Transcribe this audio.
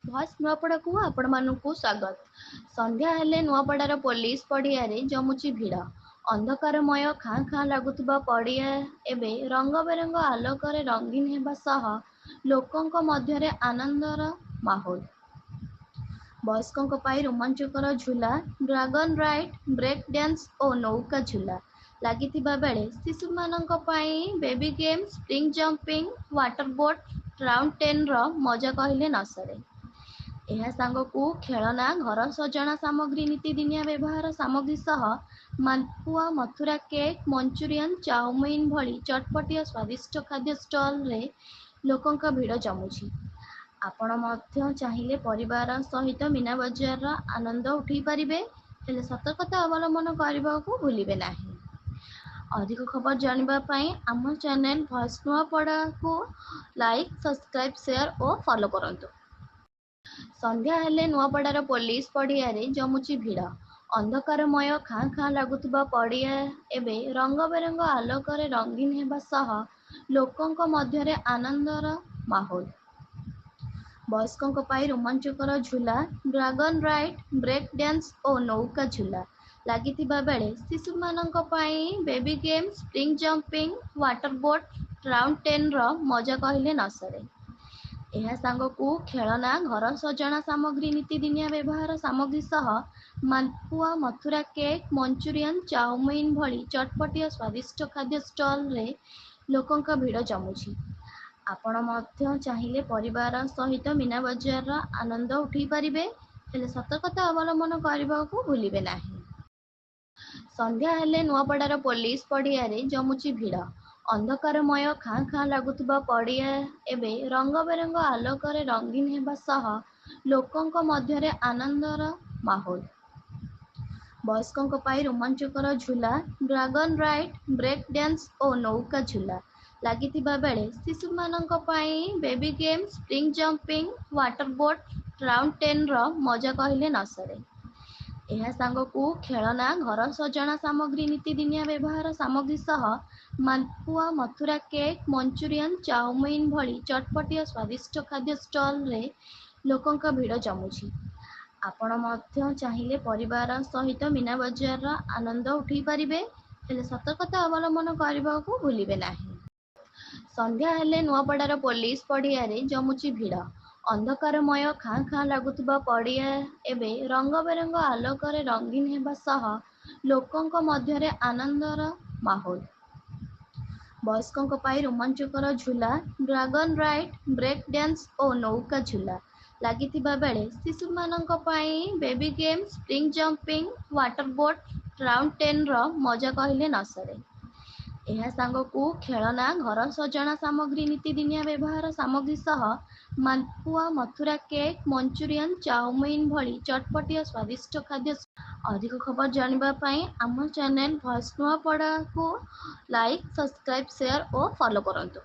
Voice ନୂଆପଡ଼ାକୁ ଆପଣମାନଙ୍କୁ ସ୍ୱାଗତ। ସନ୍ଧ୍ୟା ହେଲେ ନୂଆପଡ଼ାର ପୋଲିସ ପଡ଼ିଆରେ ଜମୁଛି ଭିଡ଼। ଅନ୍ଧକାରମୟ ଖାଁ ଖାଁ ଲାଗୁଥିବା ପଡ଼ିଆ ଏବେ ରଙ୍ଗବେରଙ୍ଗ ଆଲୋକରେ ରଙ୍ଗୀନ ହେବା ସହ ଲୋକଙ୍କ ମଧ୍ୟରେ ଆନନ୍ଦର ମାହୋଲ। ବୟସ୍କଙ୍କ ପାଇଁ ରୋମାଞ୍ଚକର ଝୁଲା, ଡ୍ରାଗନ୍ ରାଇଡ୍, ବ୍ରେକ୍ ଡ୍ୟାନ୍ସ ଓ ନୌକା ଝୁଲା ଲାଗିଥିବା ବେଳେ ଶିଶୁମାନଙ୍କ ପାଇଁ baby game, spring jumping, water boat, round ଟେନ୍‌ର ମଜା କହିଲେ ନ ସରେ। ଏହା ସାଙ୍ଗକୁ ଖେଳନା, ଘର ସଜଣା ସାମଗ୍ରୀ, ନିତିଦିନିଆ ବ୍ୟବହାର ସାମଗ୍ରୀ ସହ malpua, Mathura cake, manchurian, chow mein ଭଳି ଚଟପଟି ଓ ସ୍ୱାଦିଷ୍ଟ ଖାଦ୍ୟ ଷ୍ଟଲ୍‌ରେ ଲୋକଙ୍କ ଭିଡ଼ ଜମୁଛି। ଆପଣ ମଧ୍ୟ ଚାହିଁଲେ ପରିବାର ସହିତ ମୀନାବଜାରର ଆନନ୍ଦ ଉଠାଇ ପାରିବେ, ହେଲେ ସତର୍କତା ଅବଲମ୍ବନ କରିବାକୁ ଭୁଲିବେ ନାହିଁ। ଅଧିକ ଖବର ଜାଣିବା ପାଇଁ ଆମ ଚ୍ୟାନେଲ୍ ଭଏସ୍ ନୂଆପଡ଼ାକୁ ଲାଇକ୍, ସବସ୍କ୍ରାଇବ୍, ସେୟାର ଓ ଫଲୋ କରନ୍ତୁ। ସନ୍ଧ୍ୟା ହେଲେ ନୂଆପଡ଼ାର ପୋଲିସ ପଡ଼ିଆରେ ଜମୁଛି ଭିଡ଼। ଅନ୍ଧକାରମୟ ଖାଁ ଖାଁ ଲାଗୁଥିବା ପଡ଼ିଆ ଏବେ ରଙ୍ଗବେରଙ୍ଗ ଆଲୋକରେ ରଙ୍ଗୀନ ହେବା ସହ ଲୋକଙ୍କ ମଧ୍ୟରେ ଆନନ୍ଦର ମାହୋଲ। ବୟସ୍କଙ୍କ ପାଇଁ ରୋମାଞ୍ଚକର ଝୁଲା, ଡ୍ରାଗନ୍ ରାଇଡ୍, ବ୍ରେକ୍ ଡ୍ୟାନ୍ସ ଓ ନୌକା ଝୁଲା ଲାଗିଥିବା ବେଳେ ଶିଶୁମାନଙ୍କ ପାଇଁ baby game, spring jumping, water boat, round ଟେନ୍‌ର ମଜା କହିଲେ ନ ସରେ। ଏହା ସାଙ୍ଗକୁ ଖେଳନା, ଘର ସଜଣା ସାମଗ୍ରୀ, ନିତିଦିନିଆ ବ୍ୟବହାର ସାମଗ୍ରୀ ସହ malpua, Mathura cake, manchurian, chow mein ଭଳି ଚଟପଟି ଓ ସ୍ୱାଦିଷ୍ଟ ଖାଦ୍ୟ ଷ୍ଟଲ୍‌ରେ ଲୋକଙ୍କ ଭିଡ଼ ଜମୁଛି। ଆପଣ ମଧ୍ୟ ଚାହିଁଲେ ପରିବାର ସହିତ ମୀନାବଜାରର ଆନନ୍ଦ ଉଠାଇ ପାରିବେ, ହେଲେ ସତର୍କତା ଅବଲମ୍ବନ କରିବାକୁ ଭୁଲିବେ ନାହିଁ। ସନ୍ଧ୍ୟା ହେଲେ ନୂଆପଡ଼ାର ପୋଲିସ ପଡ଼ିଆରେ ଜମୁଛି ଭିଡ଼। ଅନ୍ଧକାରମୟ ଖାଁ ଖାଁ ଲାଗୁଥିବା ପଡ଼ିଆ ଏବେ ରଙ୍ଗବେରଙ୍ଗ ଆଲୋକରେ ରଙ୍ଗୀନ ହେବା ସହ ଲୋକଙ୍କ ମଧ୍ୟରେ ଆନନ୍ଦର ମାହୋଲ। ବୟସ୍କଙ୍କ ପାଇଁ ରୋମାଞ୍ଚକର ଝୁଲା, ଡ୍ରାଗନ୍ ରାଇଡ୍, ବ୍ରେକ୍ ଡ୍ୟାନ୍ସ ଓ ନୌକା ଝୁଲା ଲାଗିଥିବା ବେଳେ ଶିଶୁମାନଙ୍କ ପାଇଁ baby game, spring jumping, water boat, round ଟେନ୍‌ର ମଜା କହିଲେ ନ ସରେ। ଏହା ସାଙ୍ଗକୁ ଖେଳନା, ଘର ସଜଣା ସାମଗ୍ରୀ, ନିତିଦିନିଆ ବ୍ୟବହାର ସାମଗ୍ରୀ ସହ malpua, Mathura cake, manchurian, chow mein ଭଳି ଚଟପଟି ଓ ସ୍ୱାଦିଷ୍ଟ ଖାଦ୍ୟ ଷ୍ଟଲ୍‌ରେ ଲୋକଙ୍କ ଭିଡ଼ ଜମୁଛି। ଆପଣ ମଧ୍ୟ ଚାହିଁଲେ ପରିବାର ସହିତ ମୀନାବଜାରର ଆନନ୍ଦ ଉଠାଇ ପାରିବେ, ହେଲେ ସତର୍କତା ଅବଲମ୍ବନ କରିବାକୁ ଭୁଲିବେ ନାହିଁ। ସନ୍ଧ୍ୟା ହେଲେ ନୂଆପଡ଼ାର ପୋଲିସ ପଡ଼ିଆରେ ଜମୁଛି ଭିଡ଼। ଅନ୍ଧକାରମୟ ଖାଁ ଖାଁ ଲାଗୁଥିବା ପଡ଼ିଆ ଏବେ ରଙ୍ଗବେରଙ୍ଗ ଆଲୋକରେ ରଙ୍ଗୀନ ହେବା ସହ ଲୋକଙ୍କ ମଧ୍ୟରେ ଆନନ୍ଦର ମାହୋଲ। ବୟସ୍କଙ୍କ ପାଇଁ ରୋମାଞ୍ଚକର ଝୁଲା, ଡ୍ରାଗନ୍ ରାଇଡ୍, ବ୍ରେକ୍ ଡ୍ୟାନ୍ସ ଓ ନୌକା ଝୁଲା ଲାଗିଥିବା ବେଳେ ଶିଶୁମାନଙ୍କ ପାଇଁ baby game, spring jumping, water boat, round ଟେନ୍‌ର ମଜା କହିଲେ ନ ସରେ। ଏହା ସାଙ୍ଗକୁ ଖେଳନା, ଘର ସଜଣା ସାମଗ୍ରୀ, ନିତିଦିନିଆ ବ୍ୟବହାର ସାମଗ୍ରୀ ସହ malpua, Mathura cake, manchurian, chow mein ଭଳି ଚଟପଟି ଓ ସ୍ୱାଦିଷ୍ଟ ଖାଦ୍ୟ। ଅଧିକ ଖବର ଜାଣିବା ପାଇଁ ଆମ ଚ୍ୟାନେଲ୍ ଭଏସ୍ ନୂଆପଡ଼ାକୁ ଲାଇକ୍, ସବସ୍କ୍ରାଇବ୍, ସେୟାର ଓ ଫଲୋ କରନ୍ତୁ।